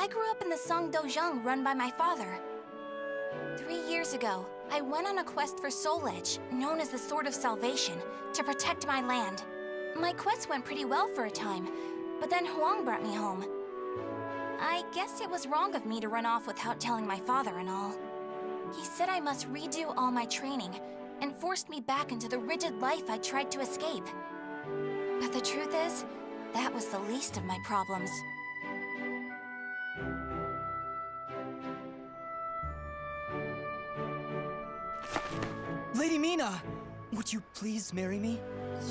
I grew up in the Song Dojang run by my father. 3 years ago, I went on a quest for Soul Edge, known as the Sword of Salvation, to protect my land. My quest went pretty well for a time, but then Huang brought me home. I guess it was wrong of me to run off without telling my father and all. He said I must redo all my training, and forced me back into the rigid life I tried to escape. But the truth is, that was the least of my problems. Lady Mi-Na, would you please marry me?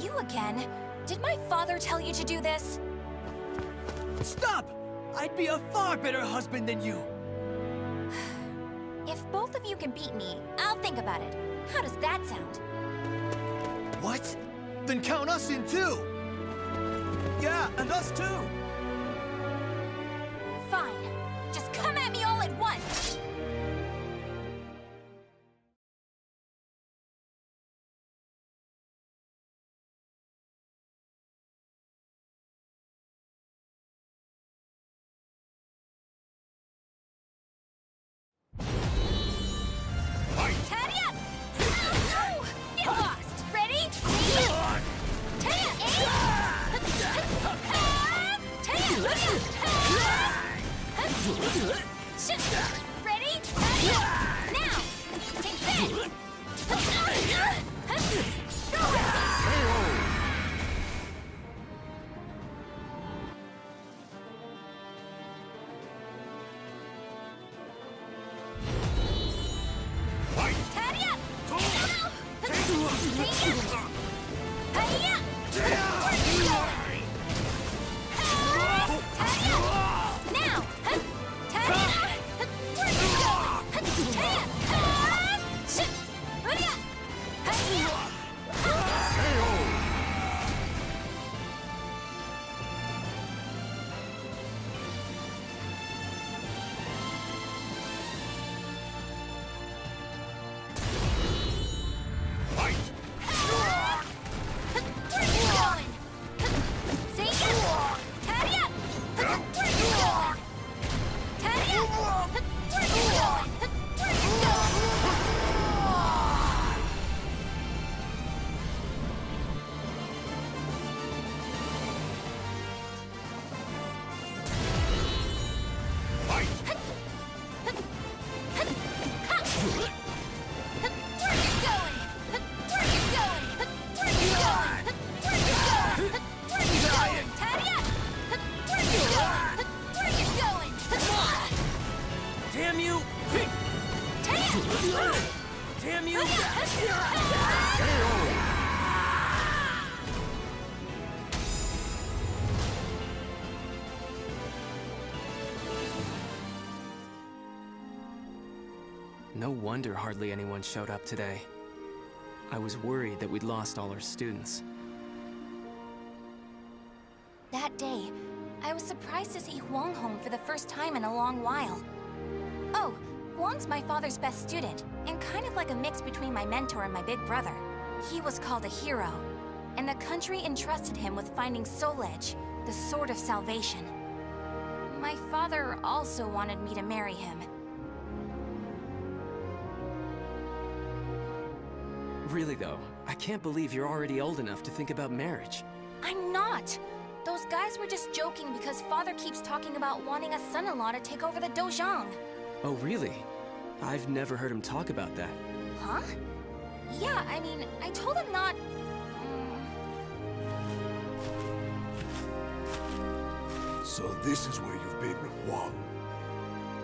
You again? Did my father tell you to do this? Stop! I'd be a far better husband than you. If both of you can beat me, I'll think about it. How does that sound? What? Then count us in too! Yeah, and us too! Fine. Just come at me all at once! Get lost! Ready? Ready? Now! Take this! Damn you! Damn you! No wonder hardly anyone showed up today. I was worried that we'd lost all our students. That day, I was surprised to see Huang home for the first time in a long while. Oh, Huang's my father's best student, and kind of like a mix between my mentor and my big brother. He was called a hero, and the country entrusted him with finding Soul Edge, the Sword of Salvation. My father also wanted me to marry him. Really though, I can't believe you're already old enough to think about marriage. I'm not! Those guys were just joking because father keeps talking about wanting a son-in-law to take over the Dojang. Oh really? I've never heard him talk about that. Huh? Yeah, I mean, I told him not... So this is where you've been with Huang.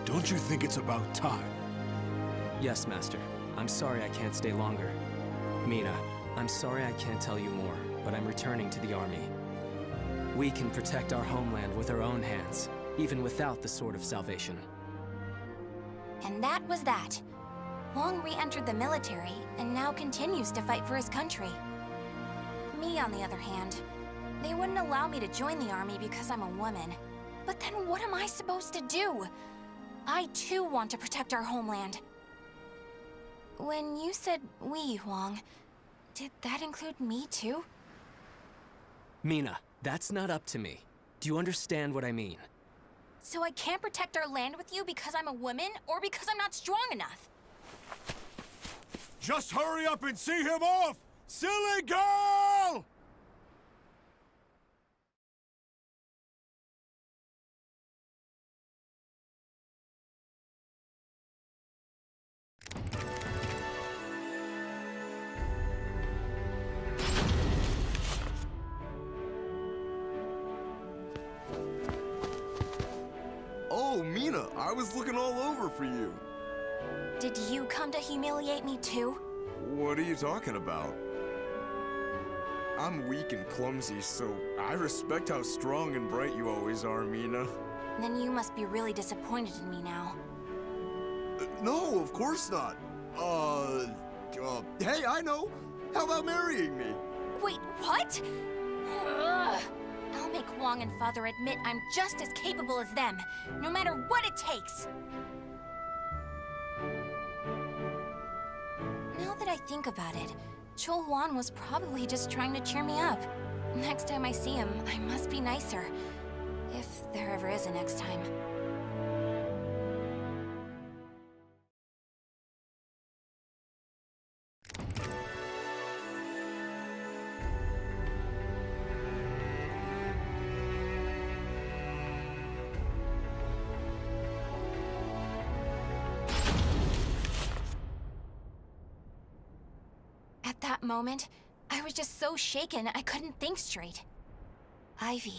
Don't you think it's about time? Yes, Master. I'm sorry I can't stay longer. Mi-Na, I'm sorry I can't tell you more, but I'm returning to the army. We can protect our homeland with our own hands, even without the Sword of Salvation. And that was that. Huang re-entered the military, and now continues to fight for his country. Me, on the other hand, they wouldn't allow me to join the army because I'm a woman. But then what am I supposed to do? I too want to protect our homeland. When you said we, Huang, did that include me too? Mi-Na, that's not up to me. Do you understand what I mean? So I can't protect our land with you because I'm a woman or because I'm not strong enough? Just hurry up and see him off! Silly girl! Oh, Mi-Na, I was looking all over for you. Did you come to humiliate me too? What are you talking about? I'm weak and clumsy, so I respect how strong and bright you always are, Mi-Na. Then you must be really disappointed in me now. No, of course not. Hey, I know. How about marrying me? Wait, what? Ugh. I'll make Huang and Father admit I'm just as capable as them, no matter what it takes. Now that I think about it, Chol Huan was probably just trying to cheer me up. Next time I see him, I must be nicer. If there ever is a next time. At that moment, I was just so shaken I couldn't think straight. Ivy,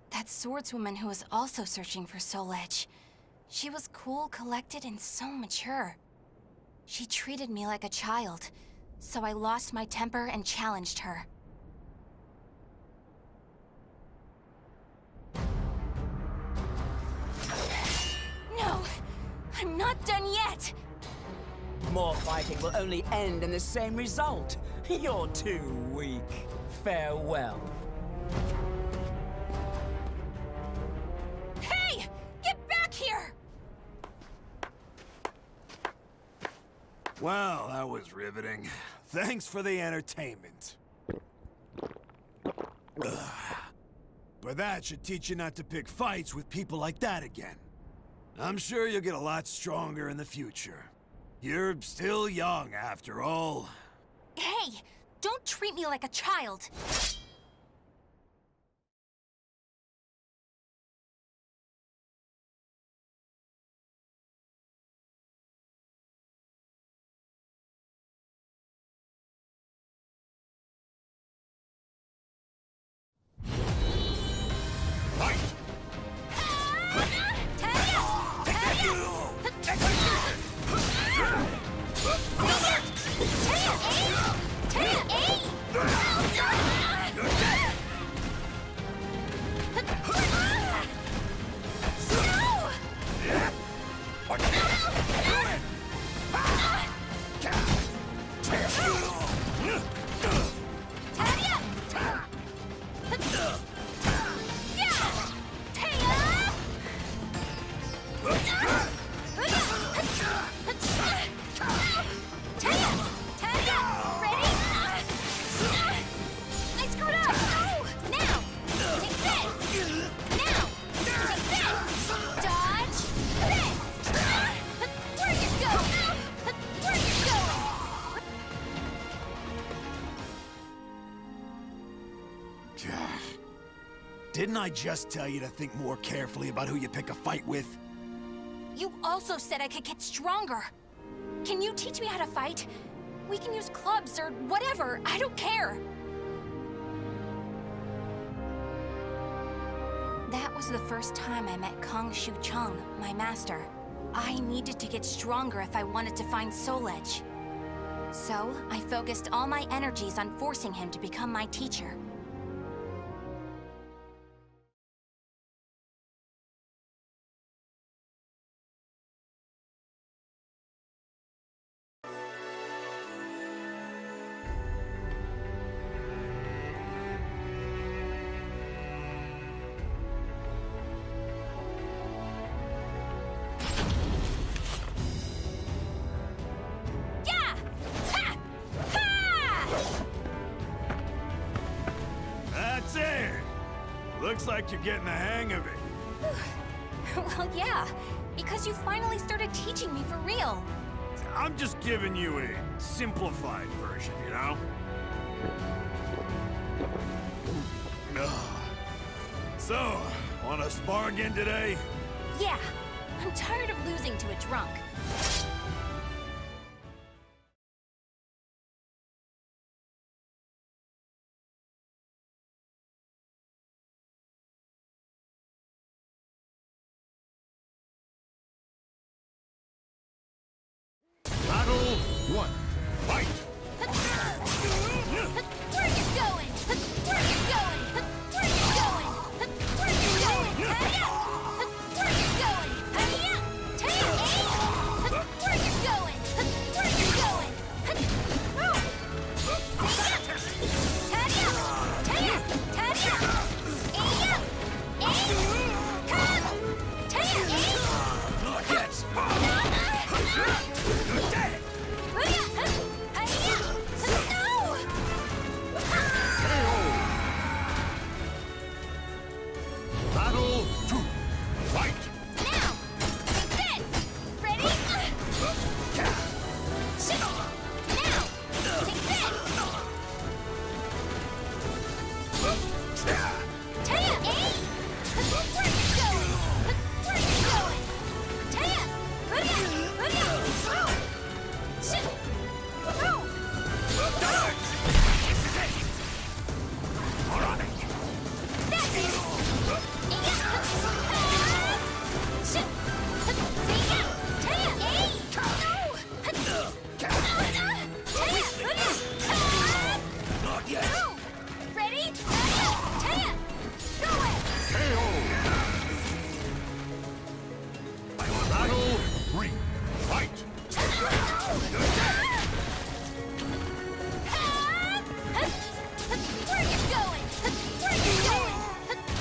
that swordswoman who was also searching for Soul Edge. She was cool, collected, and so mature. She treated me like a child, so I lost my temper and challenged her. No! I'm not done yet! More fighting will only end in the same result. You're too weak. Farewell. Hey! Get back here! Well, that was riveting. Thanks for the entertainment. Ugh. But that should teach you not to pick fights with people like that again. I'm sure you'll get a lot stronger in the future. You're still young, after all. Hey! Don't treat me like a child! Didn't I just tell you to think more carefully about who you pick a fight with? You also said I could get stronger. Can you teach me how to fight? We can use clubs or whatever, I don't care. That was the first time I met Kong Shu Chung, my master. I needed to get stronger if I wanted to find Soul Edge. So, I focused all my energies on forcing him to become my teacher. That's it! Looks like you're getting the hang of it. Well, yeah, because you finally started teaching me for real. I'm just giving you a simplified version, you know? So, wanna spar again today? Yeah, I'm tired of losing to a drunk. Battle 1. Fight! Where you going? Where you going? Where you going? Where you going? Hey-ya! Where you going? Hey-ya! Hey-ya! Where you going? Where you going? Oh! Hey-ya! Hey-ya! Hey-ya! Hey-ya! Come! Hey-ya! Not yet! Battle 2. Fight! Now! Take this! Ready? Shit! Now! Take this! Taya, eh? Where you going? Where you going? Taya! Hurry! Oh! Shit! Oh! That's it! Shit! Taya! Taya, eh? No! Taya! Not yet! No! Ready? Taya! Go it! KO! Battle 3. Fight! Where you going? Where you going?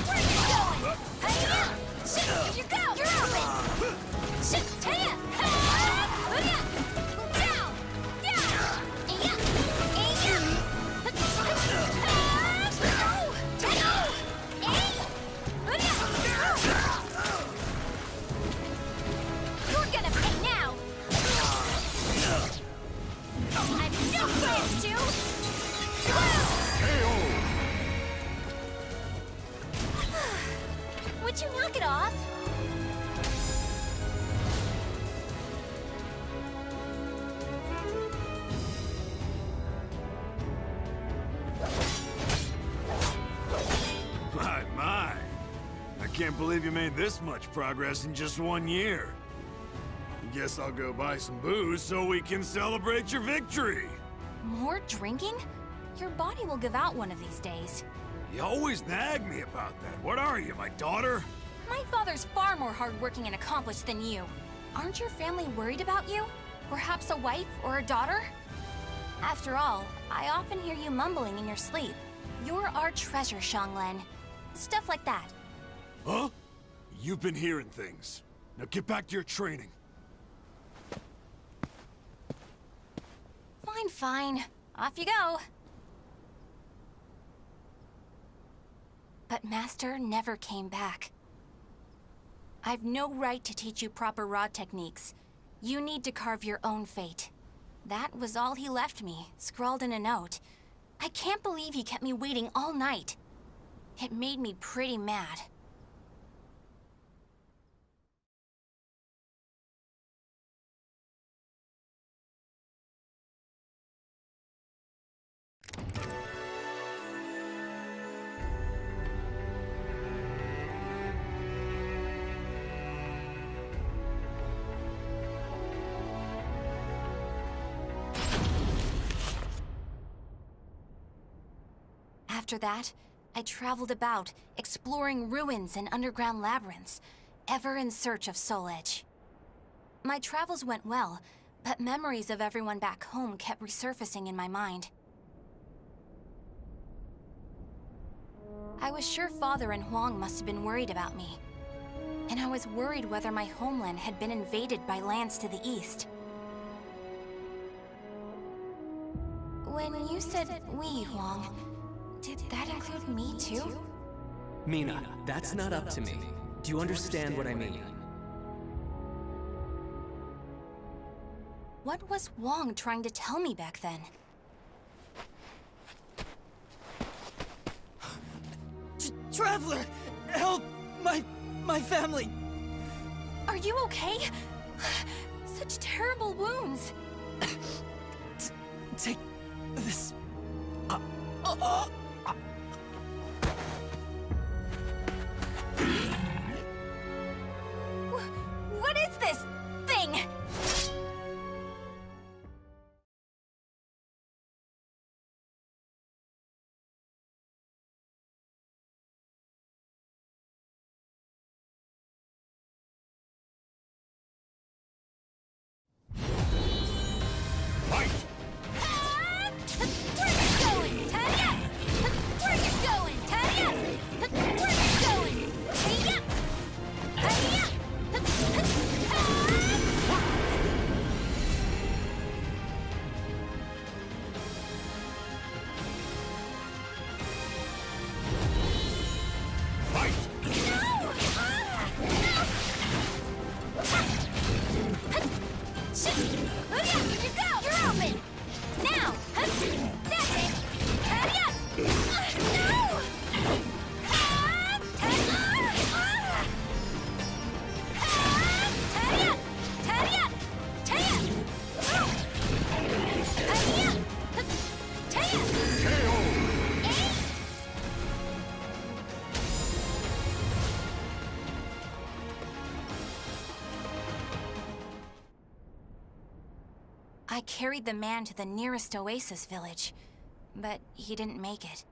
Where you going? Hey-ya! Shit! Here you go! You're open! Shit! Taya! Hurry up! Down! Down! Hey-ya! Hey-ya! No! Taya! Hey! Hurry up! You're gonna pay now! I've no plans to! KO! Would you knock it off? My. I can't believe you made this much progress in just 1 year. Guess I'll go buy some booze so we can celebrate your victory. More drinking? Your body will give out one of these days. You always nag me about that. What are you, my daughter? My father's far more hardworking and accomplished than you. Aren't your family worried about you? Perhaps a wife or a daughter? After all, I often hear you mumbling in your sleep. You're our treasure, Xianglen. Stuff like that. Huh? You've been hearing things. Now get back to your training. Fine, fine. Off you go. But Master never came back. I've no right to teach you proper rod techniques. You need to carve your own fate. That was all he left me, scrawled in a note. I can't believe he kept me waiting all night. It made me pretty mad. After that, I traveled about, exploring ruins and underground labyrinths, ever in search of Soul Edge. My travels went well, but memories of everyone back home kept resurfacing in my mind. I was sure Father and Huang must have been worried about me. And I was worried whether my homeland had been invaded by lands to the east. When you said we, Huang, did that include me too? Mi-Na, that's not up to me. Do you understand what I mean? What was Wong trying to tell me back then? Traveler! Help! My family! Are you okay? Such terrible wounds. Take this. What is this thing? Fight! Where you going, Tanya? Where you going, Tanya? Where you going? Tanya? Tanya? Fight! No! Here you go! You're open! Now! That's it! Hurry up! No! Hurry up! Hurry up! Hurry up! Hurry up! I carried the man to the nearest oasis village, but he didn't make it.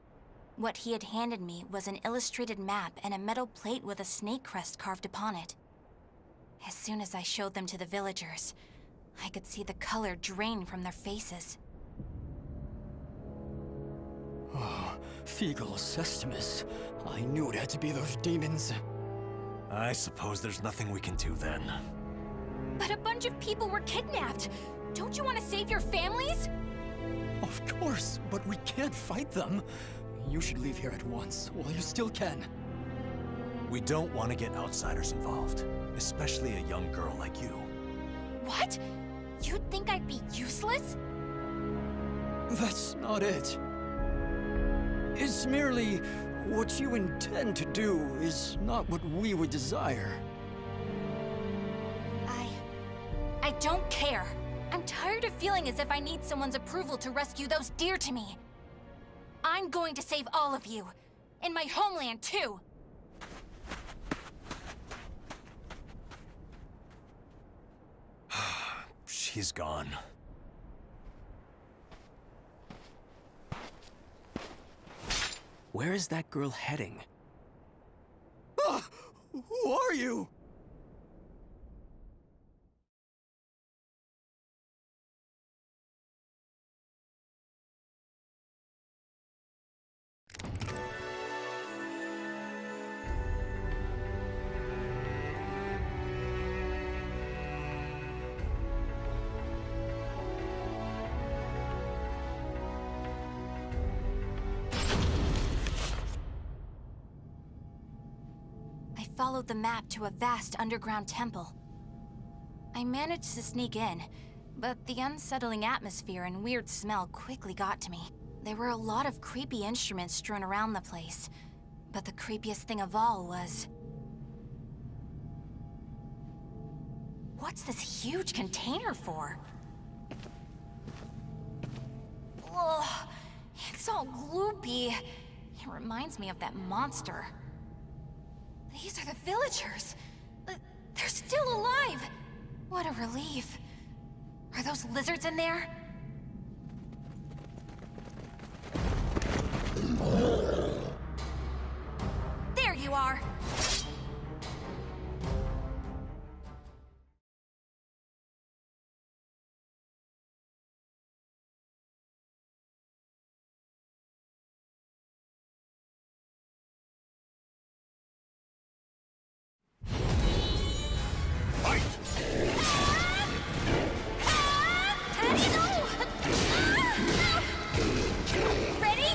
What he had handed me was an illustrated map and a metal plate with a snake crest carved upon it. As soon as I showed them to the villagers, I could see the color drain from their faces. Feegle Sestimus. I knew it had to be those demons. I suppose there's nothing we can do then. But a bunch of people were kidnapped! Don't you want to save your families? Of course, but we can't fight them. You should leave here at once, while you still can. We don't want to get outsiders involved, especially a young girl like you. What? You'd think I'd be useless? That's not it. It's merely what you intend to do is not what we would desire. I don't care. I'm tired of feeling as if I need someone's approval to rescue those dear to me. I'm going to save all of you. In my homeland, too. She's gone. Where is that girl heading? Who are you? I followed the map to a vast underground temple. I managed to sneak in, but the unsettling atmosphere and weird smell quickly got to me. There were a lot of creepy instruments strewn around the place, but the creepiest thing of all was... What's this huge container for? Ugh, it's all gloopy. It reminds me of that monster. These are the villagers. They're still alive. What a relief. Are those lizards in there? There you are. Ready?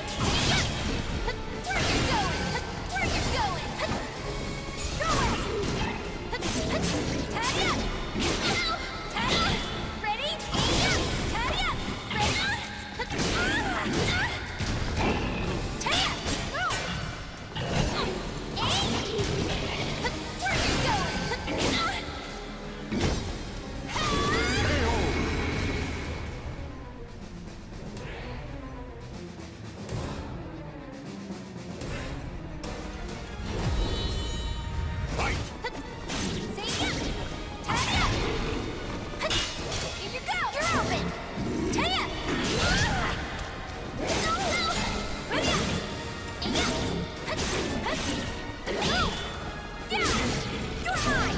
Here you go! You're open! Taya! You're mine!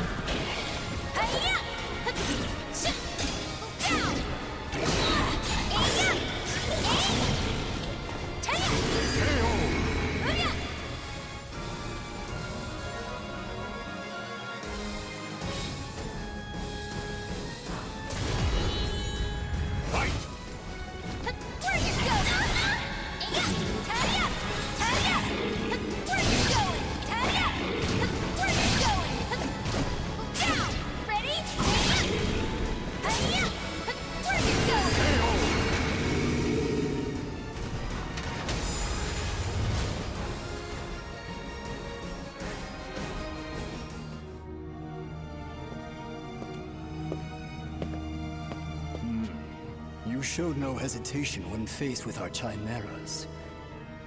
You showed no hesitation when faced with our chimeras.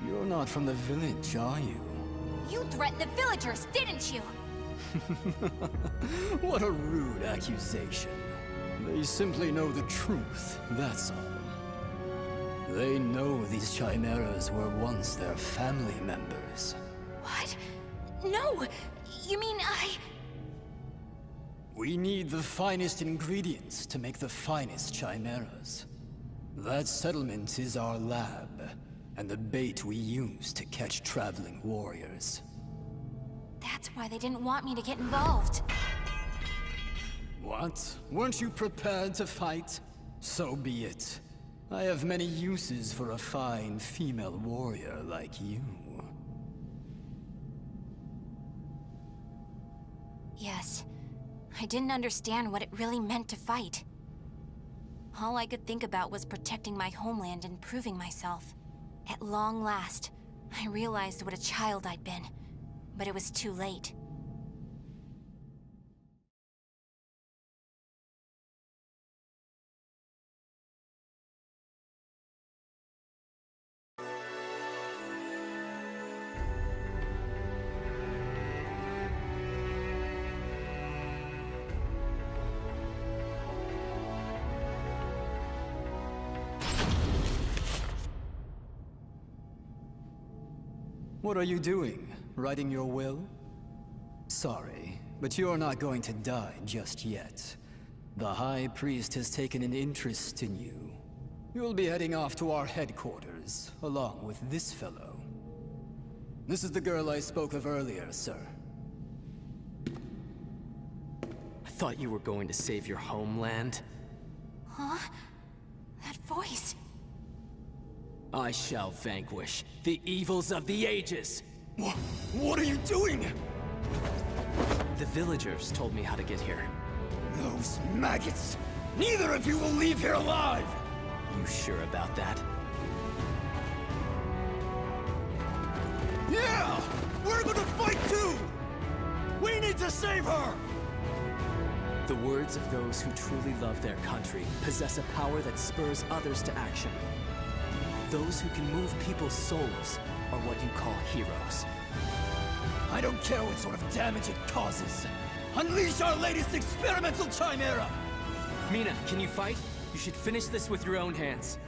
You're not from the village, are you? You threatened the villagers, didn't you? What a rude accusation. They simply know the truth, that's all. They know these chimeras were once their family members. What? No! You mean We need the finest ingredients to make the finest chimeras. That settlement is our lab, and the bait we use to catch traveling warriors. That's why they didn't want me to get involved. What? Weren't you prepared to fight? So be it. I have many uses for a fine female warrior like you. Yes. I didn't understand what it really meant to fight. All I could think about was protecting my homeland and proving myself. At long last, I realized what a child I'd been, but it was too late. What are you doing? Writing your will? Sorry, but you're not going to die just yet. The High Priest has taken an interest in you. You'll be heading off to our headquarters, along with this fellow. This is the girl I spoke of earlier, sir. I thought you were going to save your homeland. Huh? That voice... I shall vanquish the evils of the ages! What are you doing? The villagers told me how to get here. Those maggots! Neither of you will leave here alive! You sure about that? Yeah! We're gonna fight too! We need to save her! The words of those who truly love their country possess a power that spurs others to action. Those who can move people's souls are what you call heroes. I don't care what sort of damage it causes. Unleash our latest experimental chimera! Mi-Na, can you fight? You should finish this with your own hands.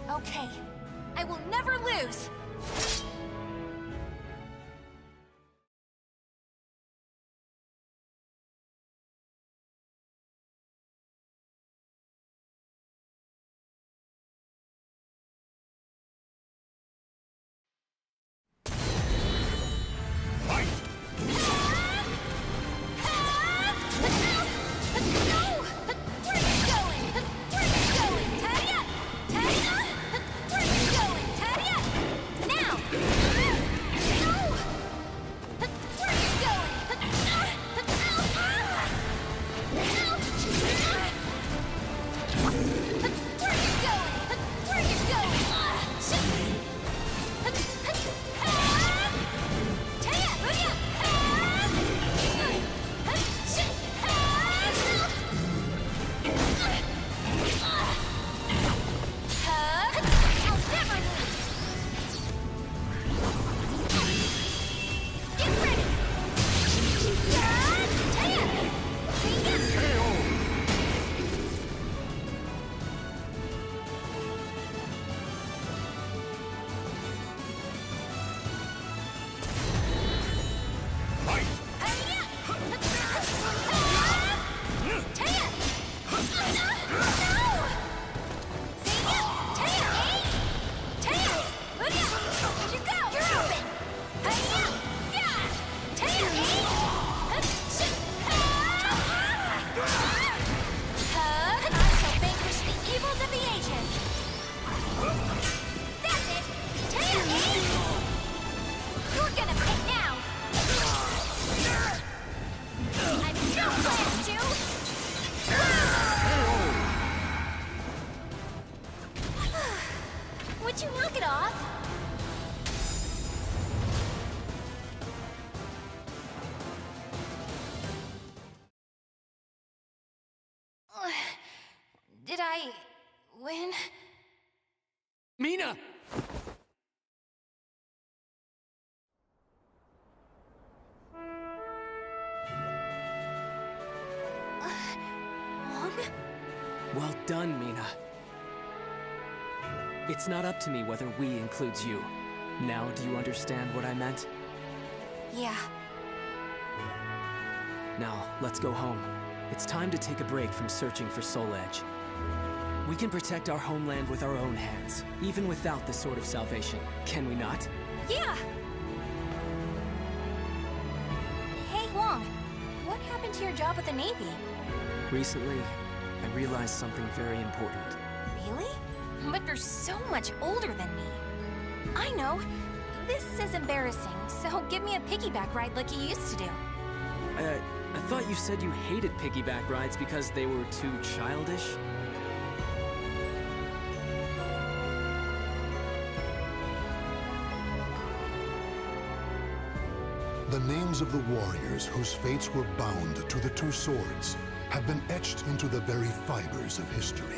Okay. I will never lose! Now! Did I win? Mi-Na! Wong? Well done, Mi-Na. It's not up to me whether we includes you. Now do you understand what I meant? Yeah. Now, let's go home. It's time to take a break from searching for Soul Edge. We can protect our homeland with our own hands, even without the Sword of Salvation, can we not? Yeah! Hey, Wong. What happened to your job with the Navy? Recently, I realized something very important. Really? But you're so much older than me. I know. This is embarrassing, so give me a piggyback ride like you used to do. I thought you said you hated piggyback rides because they were too childish? The names of the warriors whose fates were bound to the two swords have been etched into the very fibers of history.